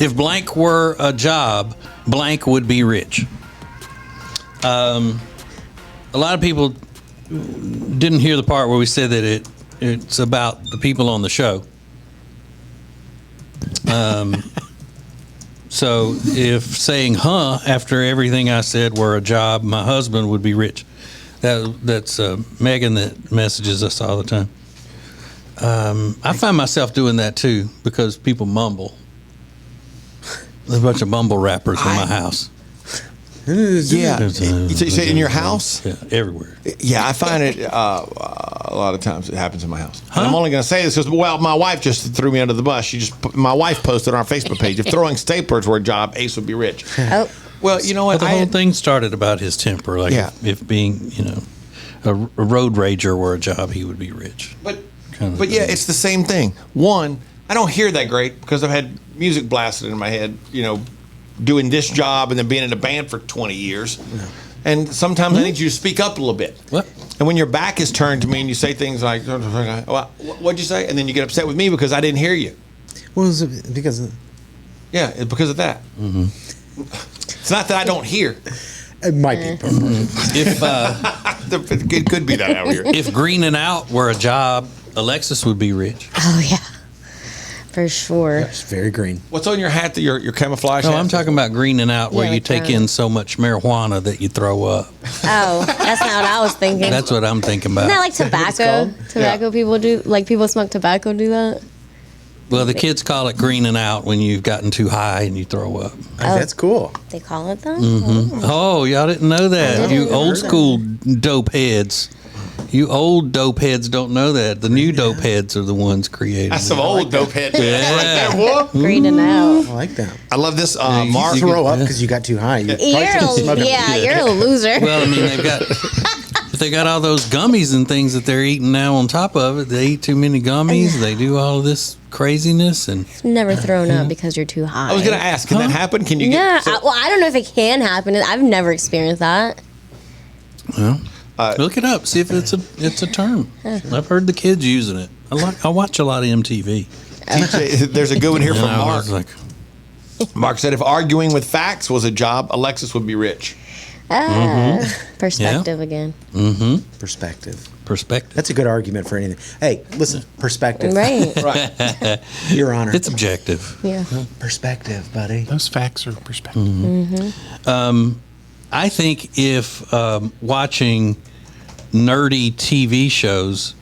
If blank were a job, blank would be rich. A lot of people didn't hear the part where we said that it's about the people on the show. So if saying "huh" after everything I said were a job, my husband would be rich. That's Megan that messages us all the time. I find myself doing that too because people mumble. There's a bunch of mumble rappers in my house. Yeah. You say in your house? Yeah, everywhere. Yeah, I find it a lot of times it happens in my house. And I'm only going to say this because, well, my wife just threw me under the bus. My wife posted on our Facebook page, if throwing staplers were a job, Ace would be rich. Oh. Well, you know what? Well, the whole thing started about his temper. Like if being, a road rager were a job, he would be rich. But yeah, it's the same thing. One, I don't hear that great because I've had music blasted in my head, doing this job and then being in a band for 20 years. Yeah. And sometimes I need you to speak up a little bit. What? And when your back is turned to me and you say things like, well, what'd you say? And then you get upset with me because I didn't hear you. Well, is it because of... Yeah, it's because of that. Mm-hmm. It's not that I don't hear. It might be. If it could be that out here. If greening out were a job, Alexis would be rich. Oh, yeah. For sure. It's very green. What's on your hat? Your camouflage hat? I'm talking about greening out where you take in so much marijuana that you throw up. Oh, that's not what I was thinking. That's what I'm thinking about. Isn't that like tobacco? Tobacco people do, like people smoke tobacco do that? Well, the kids call it greening out when you've gotten too high and you throw up. Oh, that's cool. They call it that? Mm-hmm. Oh, y'all didn't know that. You old school dope heads. You old dope heads don't know that. The new dope heads are the ones creating. That's some old dope heads. Yeah. Greening out. I like that. I love this. Mark, throw up because you got too high. You're a loser. Well, I mean, they got all those gummies and things that they're eating now on top of it. They eat too many gummies. They do all of this craziness and never thrown up because you're too high. I was going to ask, can that happen? Can you get... I don't know if it can happen. I've never experienced that. Well, look it up. See if it's a term. I've heard the kids using it. I watch a lot of MTV. TJ, there's a good one here from Mark. Mark said, if arguing with facts was a job, Alexis would be rich. Perspective again. Mm-hmm. Perspective. That's a good argument for anything. Hey, listen, perspective. Right. Your Honor. It's objective. Yeah. Perspective, buddy. Those facts are perspective. Mm-hmm. I think if watching nerdy TV shows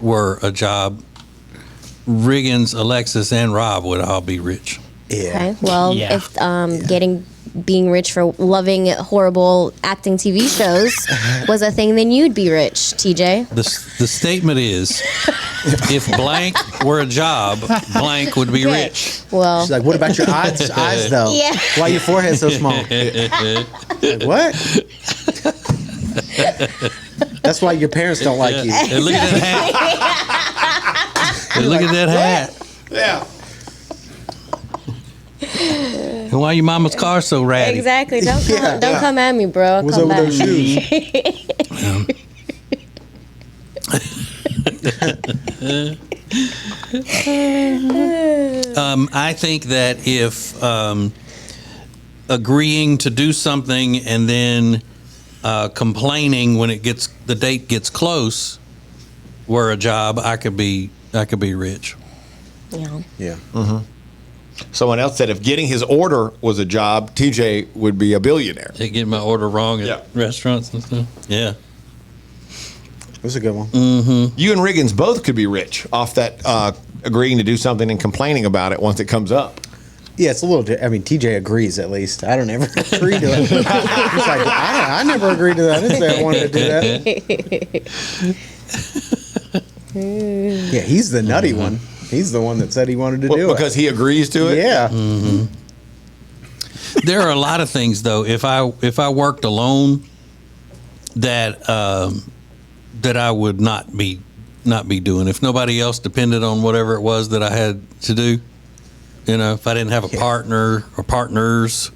were a job, Riggins, Alexis, and Rob would all be rich. Yeah. Okay. Well, if being rich for loving horrible acting TV shows was a thing, then you'd be rich, TJ. The statement is, if blank were a job, blank would be rich. Well, she's like, what about your eyes though? Yeah. Why your forehead so small? Like, what? That's why your parents don't like you. Hey, look at that hat. Hey, look at that hat. Yeah. And why your mama's car so ratty? Exactly. Don't come at me, bro. What's come over back. those shoes? I think that if agreeing to do something and then complaining when the date gets close were a job, I could be rich. Yeah. Yeah. Mm-hmm. Someone else said if getting his order was a job, TJ would be a billionaire. They get my order wrong at restaurants and stuff. Yeah. That's a good one. Mm-hmm. You and Riggins both could be rich off that agreeing to do something and complaining about it once it comes up. Yeah, it's a little. I mean, TJ agrees at least. I don't ever agree to it. He's like, I never agreed to that. I didn't say I wanted to do that. Yeah, he's the nutty one. He's the one that said he wanted to do it because he agrees to it. Yeah. Mm-hmm. There are a lot of things though. If I worked alone, that I would not be doing. If nobody else depended on whatever it was that I had to do. If I didn't have a partner or partners,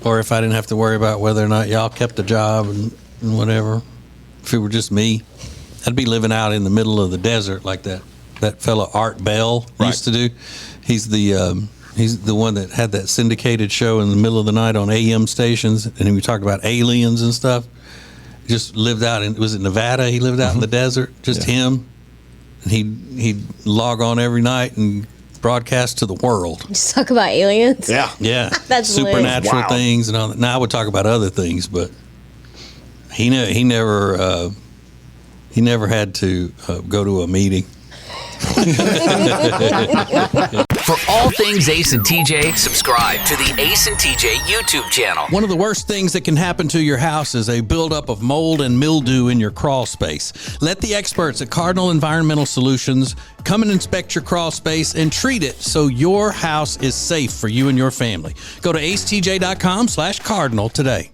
or if I didn't have to worry about whether or not y'all kept a job and whatever. If it were just me, I'd be living out in the middle of the desert like that fella Art Bell used to do. He's the He's the one that had that syndicated show in the middle of the night on AM stations, and he would talk about aliens and stuff. He just lived out in, was it Nevada? He lived out in the desert, just him. And he'd log on every night and broadcast to the world. Just talk about aliens. Yeah. Yeah, That's supernatural Wow. things and all that. Now I would talk about other things, but he never had to go to a meeting. For all things Ace and TJ, subscribe to the Ace and TJ YouTube channel. One of the worst things that can happen to your house is a buildup of mold and mildew in your crawl space. Let the experts at Cardinal Environmental Solutions come and inspect your crawl space and treat it so your house is safe for you and your family. Go to acetj.com/cardinal today.